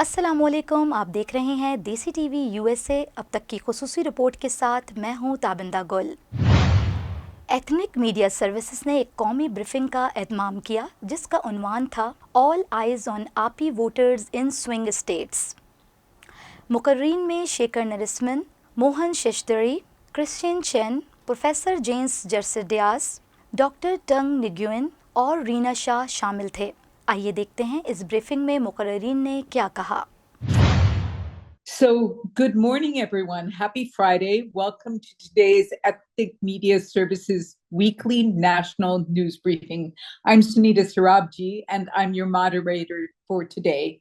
अस्सलामुअलैकुम, आप देख रहे हैं देसी टीवी यूएसए। अब तक की खुसूसी रिपोर्ट के साथ मैं हूं ताबिंदा गुल। एथनिक मीडिया सर्विसेज ने एक कौमी ब्रीफिंग का एहतमाम किया जिसका उन्वान था all eyes on AAPI voters in swing states. मुकर्रीन में Shekhar Narasimhan, Mohan Seshadri, Christian Chen, professor James जर्सिडियास, डॉक्टर टंग निग्युइन और रीना शाह शामिल थे। आइए देखते हैं इस ब्रीफिंग में मुकर्रीन ने क्या कहा। So, good morning, everyone. Happy Friday. Welcome to today's Ethnic Media Services Weekly National News Briefing. I'm Sunita Sarabji, and I'm your moderator for today.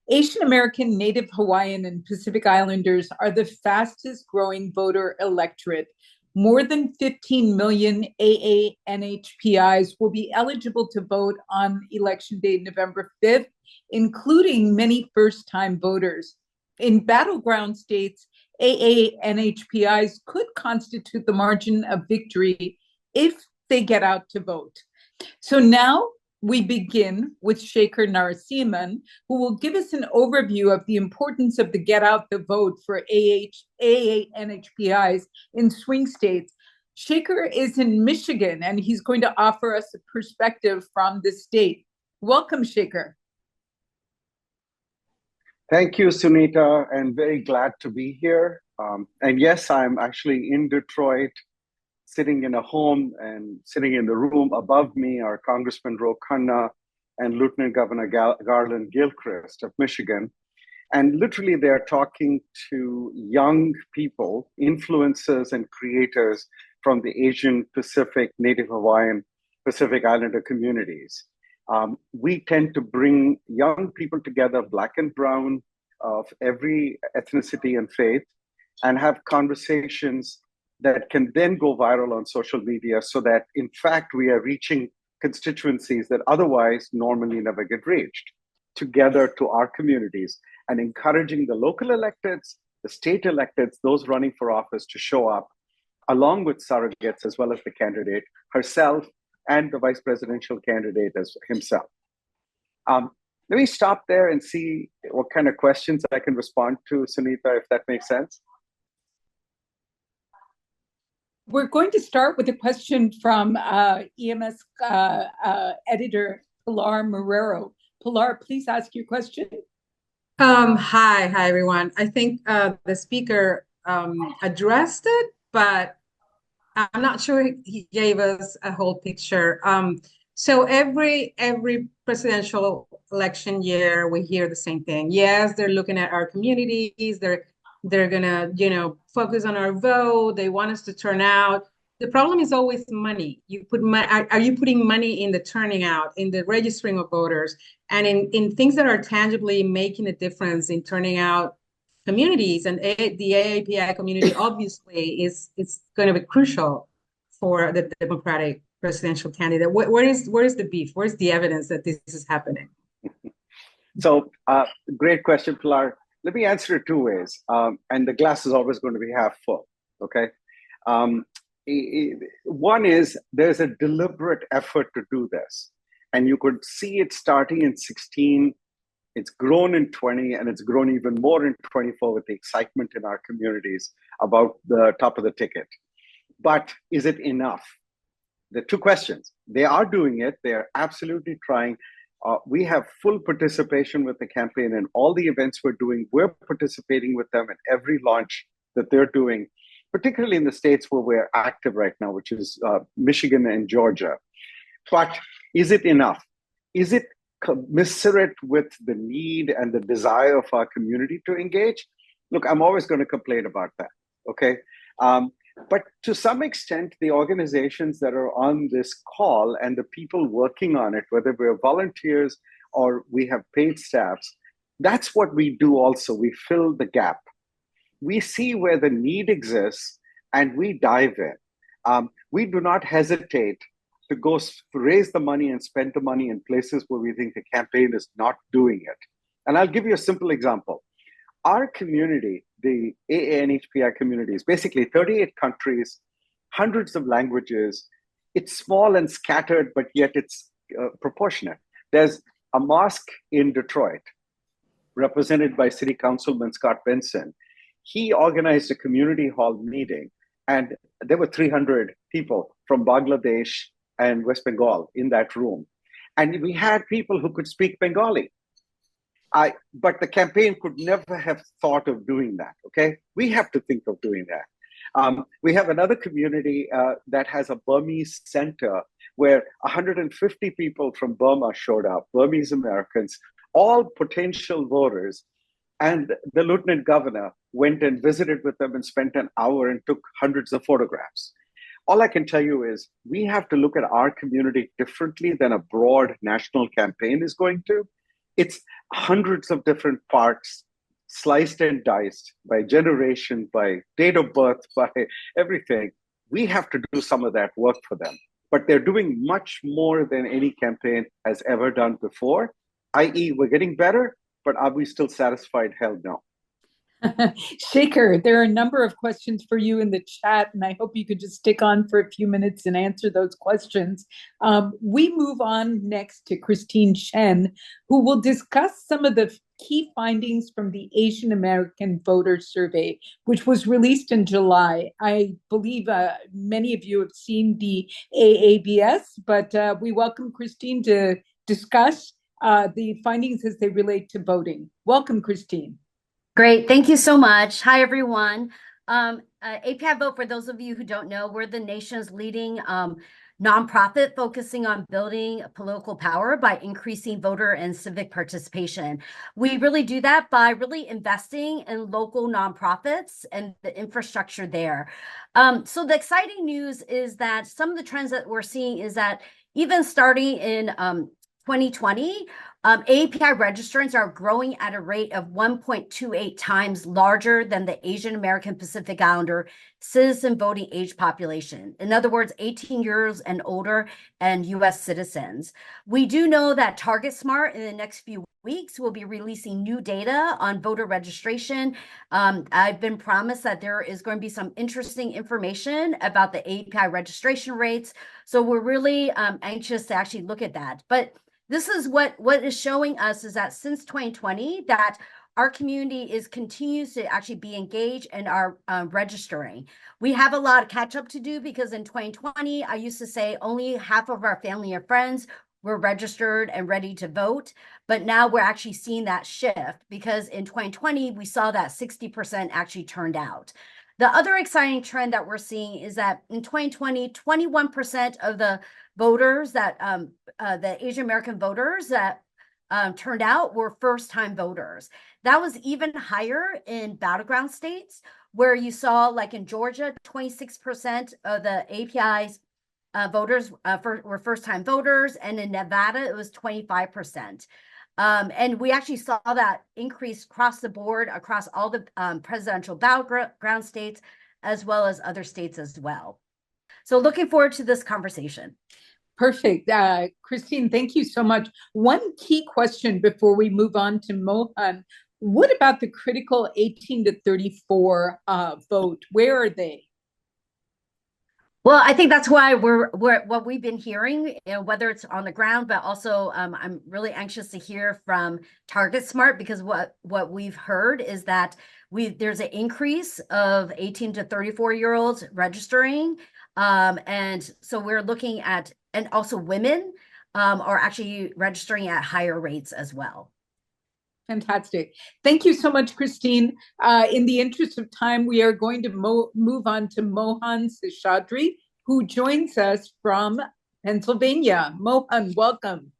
Asian American, Native Hawaiian, and Pacific Islanders are the fastest growing voter electorate. More than 15 million AANHPIs will be eligible to vote on Election Day, November 5th, including many first-time voters. In battleground states, AANHPIs could constitute the margin of victory if they get out to vote. So now we begin with Shekhar Narasimhan, who will give us an overview of the importance of the get out the vote for AANHPIs in swing states. Shekhar is in Michigan, and he's going to offer us a perspective from the state. Welcome, Shekhar. Thank you, Sunita, and very glad to be here. And yes, I'm actually in Detroit, sitting in a home, and sitting in the room above me are Congressman Ro Khanna and Lieutenant Governor Garland Gilchrist of Michigan. And literally, they're talking to young people, influencers and creators from the Asian Pacific, Native Hawaiian, Pacific Islander communities. We tend to bring young people together, black and brown, of every ethnicity and faith, and have conversations that can then go viral on social media so that, in fact, we are reaching constituencies that otherwise normally never get reached together to our communities, and encouraging the local electeds, the state electeds, those running for office to show up along with surrogates as well as the candidate herself and the vice presidential candidate as himself. Let me stop there and see what kind of questions I can respond to, Sunita, if that makes sense. We're going to start with a question from EMS editor Pilar Marrero. Pilar, please ask your question. Hi, everyone. I think the speaker addressed it, but I'm not sure he gave us a whole picture. So every presidential election year, we hear the same thing. Yes, they're looking at our communities. They're gonna, focus on our vote. They want us to turn out. The problem is always money. Are you putting money in the turning out, in the registering of voters, and in things that are tangibly making a difference in turning out communities? And the AAPI community obviously is going to be crucial for the Democratic presidential candidate. Where is the beef? Where's the evidence that this is happening? So, great question, Pilar. Let me answer it two ways. And the glass is always going to be half full, okay? One is there's a deliberate effort to do this. And you could see it starting in 16. It's grown in 20, and it's grown even more in 24 with the excitement in our communities about the top of the ticket. But is it enough? The two questions. They are doing it. They are absolutely trying. We have full participation with the campaign and all the events we're doing. We're participating with them in every launch that they're doing, particularly in the states where we're active right now, which is Michigan and Georgia. But is it enough? Is it commensurate with the need and the desire of our community to engage? Look, I'm always going to complain about that, okay? But to some extent, the organizations that are on this call and the people working on it, whether we're volunteers or we have paid staffs, that's what we do also. We fill the gap. We see where the need exists and we dive in. We do not hesitate to go raise the money and spend the money in places where we think the campaign is not doing it. And I'll give you a simple example. Our community, the AANHPI community, is basically 38 countries, hundreds of languages. It's small and scattered, but yet it's proportionate. There's a mosque in Detroit represented by City Councilman Scott Benson. He organized a community hall meeting, and there were 300 people from Bangladesh and West Bengal in that room. And we had people who could speak Bengali. But the campaign could never have thought of doing that, okay? We have to think of doing that. We have another community that has a Burmese center where 150 people from Burma showed up, Burmese Americans, all potential voters. And the lieutenant governor went and visited with them and spent an hour and took hundreds of photographs. All I can tell you is we have to look at our community differently than a broad national campaign is going to. It's hundreds of different parts, sliced and diced by generation, by date of birth, by everything. We have to do some of that work for them. But they're doing much more than any campaign has ever done before, i.e., we're getting better, but are we still satisfied? Hell no. Shaker, there are a number of questions for you in the chat, and I hope you could just stick on for a few minutes and answer those questions. We move on next to Christine Chen, who will discuss some of the key findings from the Asian American Voter Survey, which was released in July. I believe many of you have seen the AABS, but we welcome Christine to discuss the findings as they relate to voting. Welcome, Christine. Great. Thank you so much. Hi, everyone. API Vote, for those of you who don't know, we're the nation's leading nonprofit focusing on building political power by increasing voter and civic participation. We really do that by really investing in local nonprofits and the infrastructure there. So the exciting news is that some of the trends that we're seeing is that even starting in 2020, AAPI registrants are growing at a rate of 1.28 times larger than the Asian American Pacific Islander citizen voting age population. In other words, 18 years and older and US citizens. We do know that TargetSmart in the next few weeks will be releasing new data on voter registration. I've been promised that there is going to be some interesting information about the AAPI registration rates. So we're really anxious to actually look at that. But this is what is showing us is that since 2020, that our community continues to actually be engaged and are registering. We have a lot of catch up to do because in 2020, I used to say only half of our family and friends were registered and ready to vote. But now we're actually seeing that shift because in 2020, we saw that 60% actually turned out. The other exciting trend that we're seeing is that in 2020, 21% of the voters that the Asian American voters that turned out were first-time voters. That was even higher in battleground states where you saw, like in Georgia, 26% of the API's voters were first-time voters, and in Nevada, it was 25%. And we actually saw that increase across the board, across all the presidential battleground states, as well as other states as well. So looking forward to this conversation. Perfect. Christine, thank you so much. One key question before we move on to Mohan. What about the critical 18 to 34 vote? Where are they? Well, I think that's why we're what we've been hearing, whether it's on the ground, but also I'm really anxious to hear from TargetSmart because what we've heard is that there's an increase of 18 to 34-year-olds registering. And so we're looking at, and also women are actually registering at higher rates as well. Fantastic. Thank you so much, Christine. In the interest of time, we are going to move on to Mohan Seshadri, who joins us from Pennsylvania. Mohan, welcome.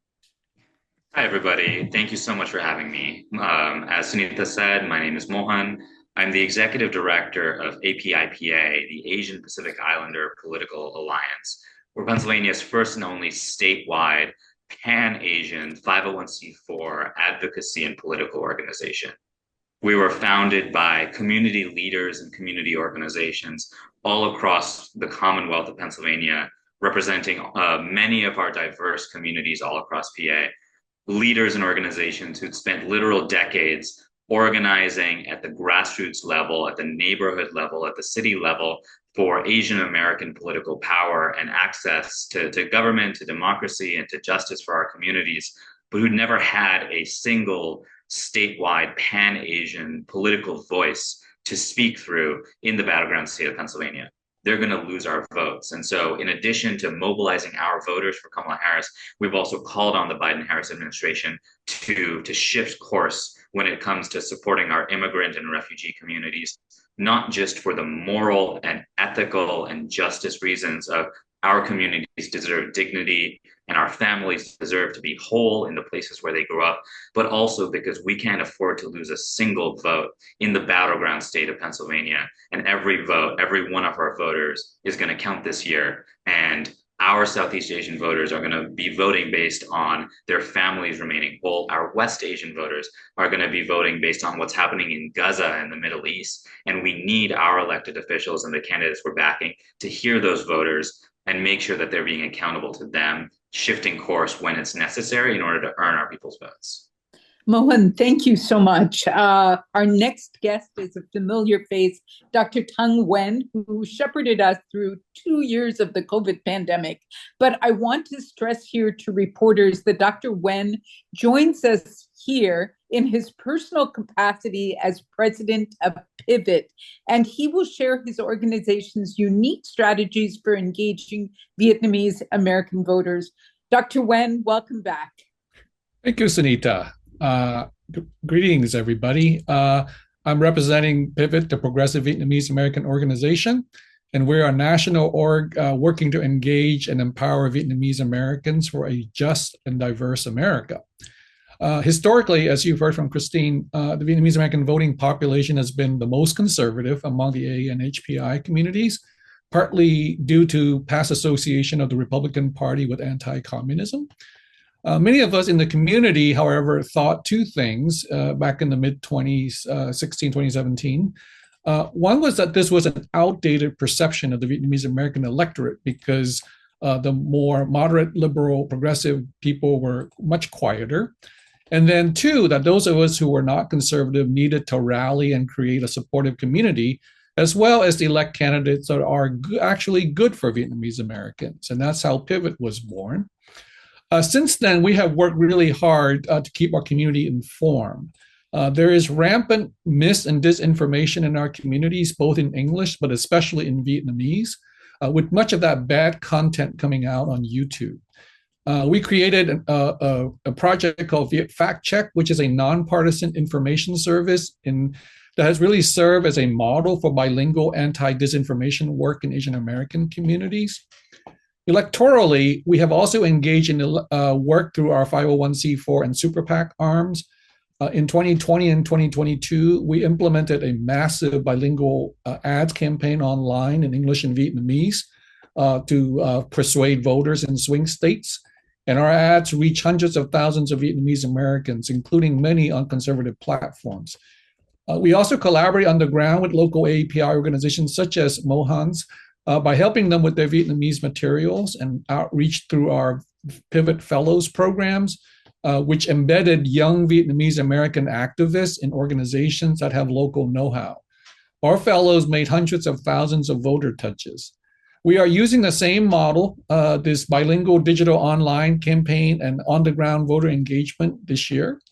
Hi, everybody. Thank you so much for having me. As Sunita said, my name is Mohan. I'm the Executive Director of APIPA, the Asian Pacific Islander Political Alliance. We're Pennsylvania's first and only statewide Pan-Asian 501c4 advocacy and political organization. We were founded by community leaders and community organizations all across the Commonwealth of Pennsylvania, representing many of our diverse communities all across PA. Leaders and organizations who'd spent literal decades organizing at the grassroots level, at the neighborhood level, at the city level for Asian American political power and access to government, to democracy, and to justice for our communities, but who'd never had a single statewide pan-Asian political voice to speak through in the battleground state of Pennsylvania, they're going to lose our votes. And so, in addition to mobilizing our voters for Kamala Harris, we've also called on the Biden-Harris administration to shift course when it comes to supporting our immigrant and refugee communities, not just for the moral and ethical and justice reasons of our communities deserve dignity and our families deserve to be whole in the places where they grew up, but also because we can't afford to lose a single vote in the battleground state of Pennsylvania. And every vote, every one of our voters is going to count this year. And our Southeast Asian voters are going to be voting based on their families remaining whole. Our West Asian voters are going to be voting based on what's happening in Gaza and the Middle East. And we need our elected officials and the candidates we're backing to hear those voters and make sure that they're being accountable to them, shifting course when it's necessary in order to earn our people's votes. Mohan, thank you so much. Our next guest is a familiar face, Dr. Tung Nguyen, who shepherded us through 2 years of the COVID pandemic. But I want to stress here to reporters that Dr. Nguyen joins us here in his personal capacity as president of Pivot, and he will share his organization's unique strategies for engaging Vietnamese American voters. Dr. Nguyen, welcome back. Thank you, Sunita. Greetings, everybody. I'm representing Pivot, the Progressive Vietnamese American Organization, and we're a national org working to engage and empower Vietnamese Americans for a just and diverse America. Historically, as you've heard from Christine, the Vietnamese American voting population has been the most conservative among the AA and HPI communities, partly due to past association of the Republican Party with anti-communism. Many of us in the community, however, thought two things back in the mid-2016, 2017. One was that this was an outdated perception of the Vietnamese American electorate because the more moderate, liberal, progressive people were much quieter. And then two, that those of us who were not conservative needed to rally and create a supportive community, as well as to elect candidates that are actually good for Vietnamese Americans. And that's how Pivot was born. Since then, we have worked really hard to keep our community informed. There is rampant mis and disinformation in our communities, both in English, but especially in Vietnamese, with much of that bad content coming out on YouTube. We created a project called Viet Fact Check, which is a nonpartisan information service that has really served as a model for bilingual anti-disinformation work in Asian American communities. Electorally, we have also engaged in work through our 501c4 and Super PAC arms. In 2020 and 2022, we implemented a massive bilingual ads campaign online in English and Vietnamese to persuade voters in swing states. And our ads reach hundreds of thousands of Vietnamese Americans, including many on conservative platforms. We also collaborate on the ground with local AAPI organizations such as Mohan's, by helping them with their Vietnamese materials and outreach through our Pivot Fellows programs, which embedded young Vietnamese American activists in organizations that have local know-how. Our fellows made hundreds of thousands of voter touches. We are using the same model, this bilingual digital online campaign and on-the-ground voter engagement this year.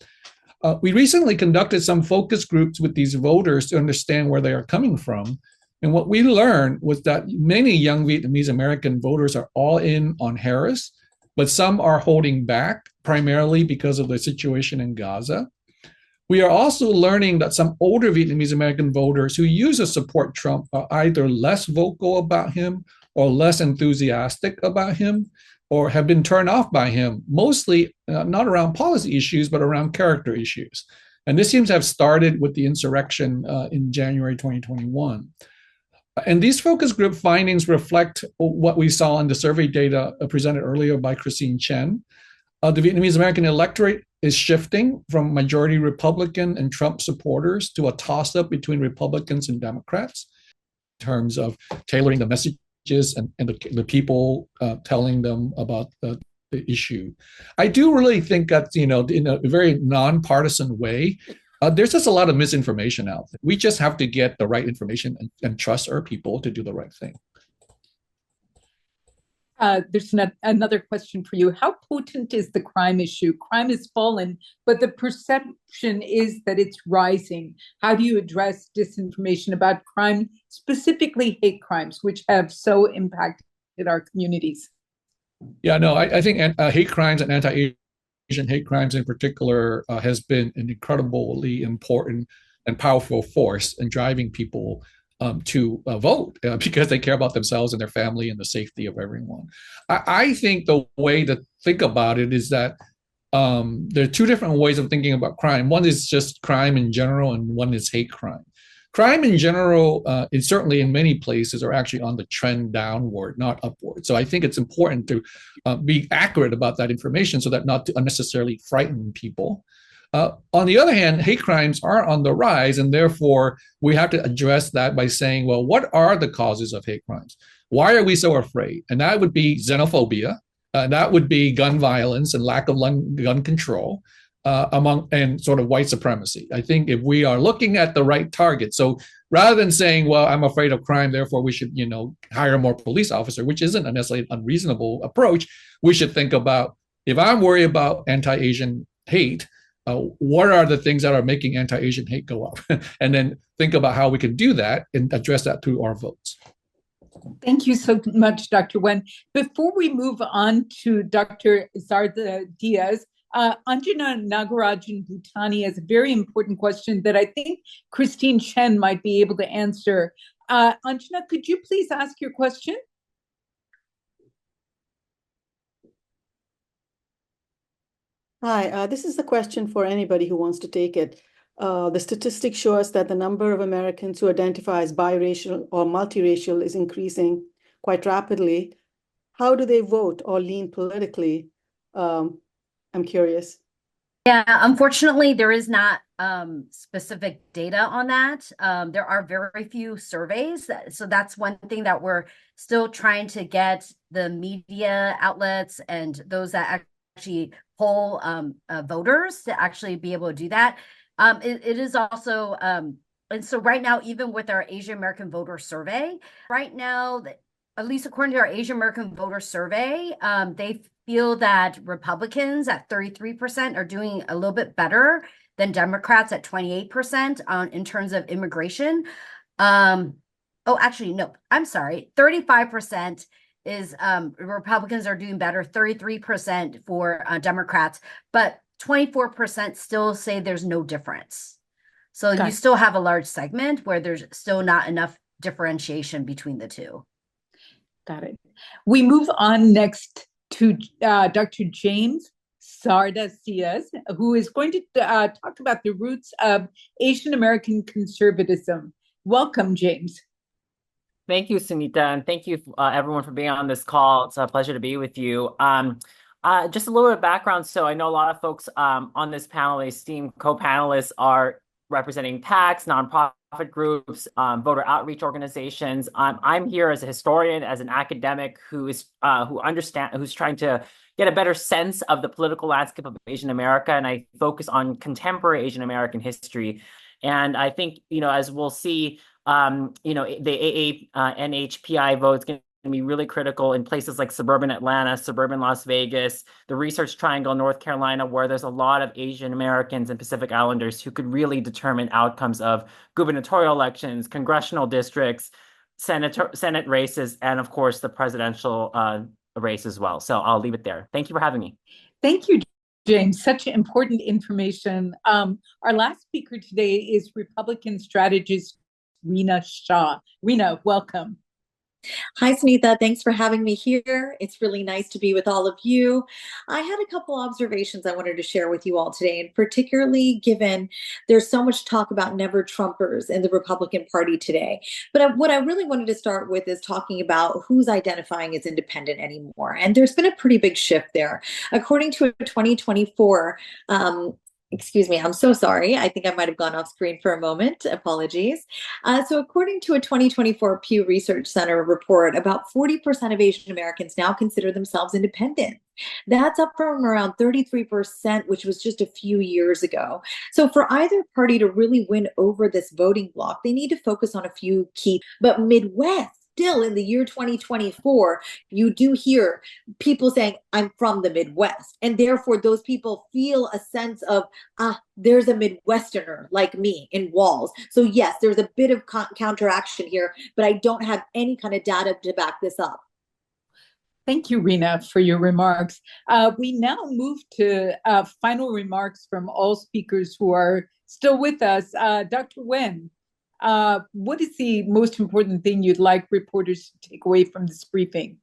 We recently conducted some focus groups with these voters to understand where they are coming from. And what we learned was that many young Vietnamese American voters are all in on Harris, but some are holding back primarily because of the situation in Gaza. We are also learning that some older Vietnamese American voters who used to support Trump are either less vocal about him or less enthusiastic about him, or have been turned off by him, mostly not around policy issues, but around character issues. And this seems to have started with the insurrection in January 2021. And these focus group findings reflect what we saw in the survey data presented earlier by Christine Chen. The Vietnamese American electorate is shifting from majority Republican and Trump supporters to a toss-up between Republicans and Democrats in terms of tailoring the messages and the people telling them about the issue. I do really think that, in a very nonpartisan way, there's just a lot of misinformation out there. We just have to get the right information and trust our people to do the right thing. there's another question for you. How potent is the crime issue? Crime has fallen, but the perception is that it's rising. How do you address disinformation about crime, specifically hate crimes, which have so impacted our communities? Yeah, no, I think hate crimes and anti-Asian hate crimes in particular has been an incredibly important and powerful force in driving people to vote because they care about themselves and their family and the safety of everyone. I think the way to think about it is that there are two different ways of thinking about crime. One is just crime in general, and one is hate crime. Crime in general, is certainly in many places are actually on the trend downward, not upward. So I think it's important to be accurate about that information so that not to unnecessarily frighten people. On the other hand, hate crimes are on the rise, and therefore we have to address that by saying, well, what are the causes of hate crimes? Why are we so afraid? And that would be xenophobia, that would be gun violence and lack of gun control, and sort of white supremacy. I think if we are looking at the right target, so rather than saying, well, I'm afraid of crime, therefore we should, hire more police officers, which isn't necessarily an unreasonable approach, we should think about, if I'm worried about anti-Asian hate, what are the things that are making anti-Asian hate go up? And then think about how we can do that and address that through our votes. Thank you so much, Dr. Wen. Before we move on to Dr. Zarda Diaz, Anjana Nagarajan Bhutani has a very important question that I think Christine Chen might be able to answer. Anjana, could you please ask your question? Hi, this is the question for anybody who wants to take it. The statistics show us that the number of Americans who identify as biracial or multiracial is increasing quite rapidly. How do they vote or lean politically? I'm curious. Yeah, unfortunately, there is not specific data on that. There are very few surveys. So that's one thing that we're still trying to get the media outlets and those that actually poll voters to actually be able to do that. It is also, and so right now, even with our Asian American voter survey, right now, at least according to our Asian American voter survey, they feel that Republicans at 33% are doing a little bit better than Democrats at 28% in terms of immigration. Oh, actually, no, I'm sorry. 35% is Republicans are doing better, 33% for Democrats, but 24% still say there's no difference. So you still have a large segment where there's still not enough differentiation between the two. Got it. We move on next to Dr. James Zarda Diaz, who is going to talk about the roots of Asian American conservatism. Welcome, James. Thank you, Sunita, and thank you everyone for being on this call. It's a pleasure to be with you. Just a little bit of background. So I know a lot of folks on this panel, esteemed co-panelists, are representing PACs, nonprofit groups, voter outreach organizations. I'm here as a historian, as an academic who's trying to get a better sense of the political landscape of Asian America, and I focus on contemporary Asian American history. And I think, as we'll see, the NHPI vote's going to be really critical in places like suburban Atlanta, suburban Las Vegas, the Research Triangle, North Carolina, where there's a lot of Asian Americans and Pacific Islanders who could really determine outcomes of gubernatorial elections, congressional districts, Senate races, and of course the presidential race as well. So I'll leave it there. Thank you for having me. Thank you, James. Such important information. Our last speaker today is Republican strategist Reena Shah. Reena, welcome. Hi, Sunita. Thanks for having me here. It's really nice to be with all of you. I had a couple observations I wanted to share with you all today, and particularly given there's so much talk about never Trumpers in the Republican Party today. But what I really wanted to start with is talking about who's identifying as independent anymore. And there's been a pretty big shift there. According to a 2024 excuse me, I'm so sorry. I think I might have gone off screen for a moment. Apologies. So according to a 2024 Pew Research Center report, about 40% of Asian Americans now consider themselves independent. That's up from around 33%, which was just a few years ago. So for either party to really win over this voting bloc, they need to focus on a few key, but Midwest still in the year 2024, you do hear people saying, I'm from the Midwest. And therefore, those people feel a sense of, there's a Midwesterner like me in Walls. So yes, there's a bit of counteraction here, but I don't have any kind of data to back this up. Thank you, Rena, for your remarks. We now move to final remarks from all speakers who are still with us. Dr. Wen, what is the most important thing you'd like reporters to take away from this briefing?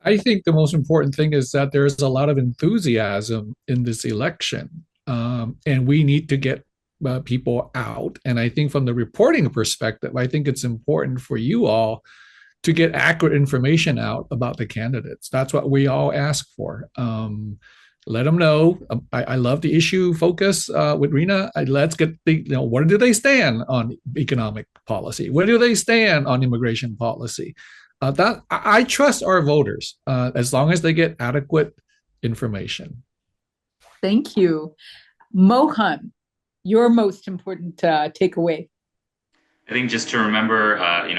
I think the most important thing is that there's a lot of enthusiasm in this election, and we need to get people out. And I think from the reporting perspective, I think it's important for you all to get accurate information out about the candidates. That's what we all ask for. Let them know. I love the issue focus with Rena. Let's get where do they stand on economic policy? Where do they stand on immigration policy? That I trust our voters as long as they get adequate information. Thank you. Mohan, your most important takeaway. I think just to remember,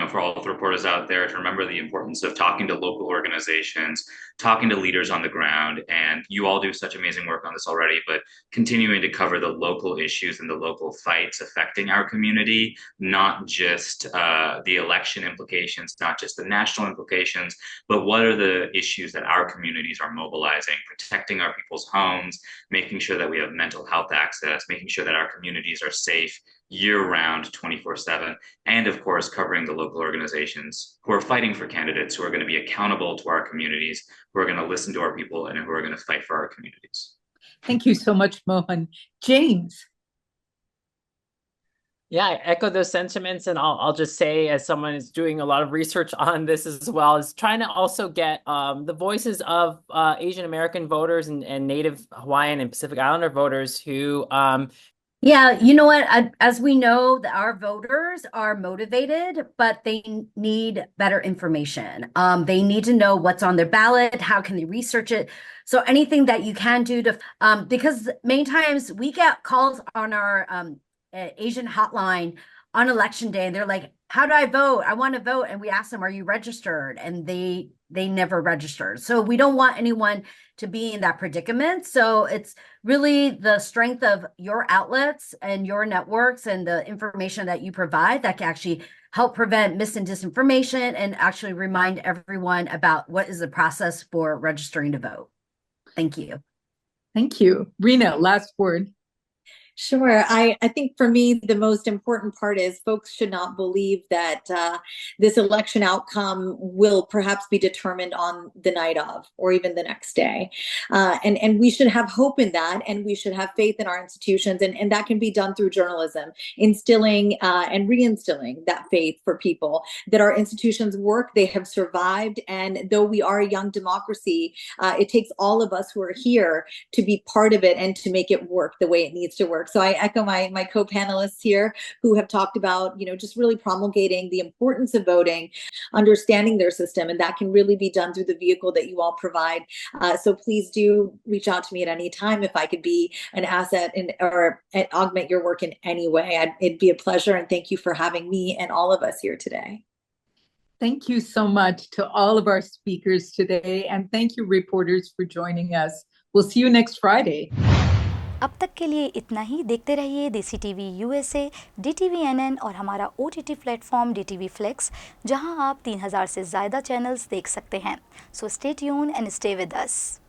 for all the reporters out there, to remember the importance of talking to local organizations, talking to leaders on the ground, and you all do such amazing work on this already, but continuing to cover the local issues and the local fights affecting our community, not just the election implications, not just the national implications, but what are the issues that our communities are mobilizing, protecting our people's homes, making sure that we have mental health access, making sure that our communities are safe year-round, 24/7, and of course, covering the local organizations who are fighting for candidates, who are going to be accountable to our communities, who are going to listen to our people, and who are going to fight for our communities. Thank you so much, Mohan. James. Yeah, I echo those sentiments, and I'll just say, as someone who's doing a lot of research on this as well, is trying to also get the voices of Asian American voters and Native Hawaiian and Pacific Islander voters who Yeah, you know what? As we know, that our voters are motivated, but they need better information. They need to know what's on their ballot. How can they research it? So anything that you can do to, because many times we get calls on our Asian hotline on election day, and they're like, "How do I vote? I want to vote." And we ask them, "Are you registered?" And they never registered. So we don't want anyone to be in that predicament. So it's really the strength of your outlets and your networks and the information that you provide that can actually help prevent mis and disinformation and actually remind everyone about what is the process for registering to vote. Thank you. Thank you. Rena, last word. Sure. I think for me, the most important part is folks should not believe that this election outcome will perhaps be determined on the night of or even the next day. And we should have hope in that, and we should have faith in our institutions. And that can be done through journalism, instilling and reinstilling that faith for people that our institutions work, they have survived. And though we are a young democracy, it takes all of us who are here to be part of it and to make it work the way it needs to work. So I echo my co-panelists here who have talked about, just really promulgating the importance of voting, understanding their system, and that can really be done through the vehicle that you all provide. So please do reach out to me at any time if I could be an asset or augment your work in any way. It'd be a pleasure, and thank you for having me and all of us here today. Thank you so much to all of our speakers today, and thank you, reporters, for joining us. We'll see you next Friday. अब तक के लिए इतना ही। देखते रहिए देसी TV USA, DTV और हमारा OTT प्लेटफॉर्म DTV Flex, जहां आप 3000 से ज़्यादा चैनल्स देख सकते हैं। So stay tune and stay with us.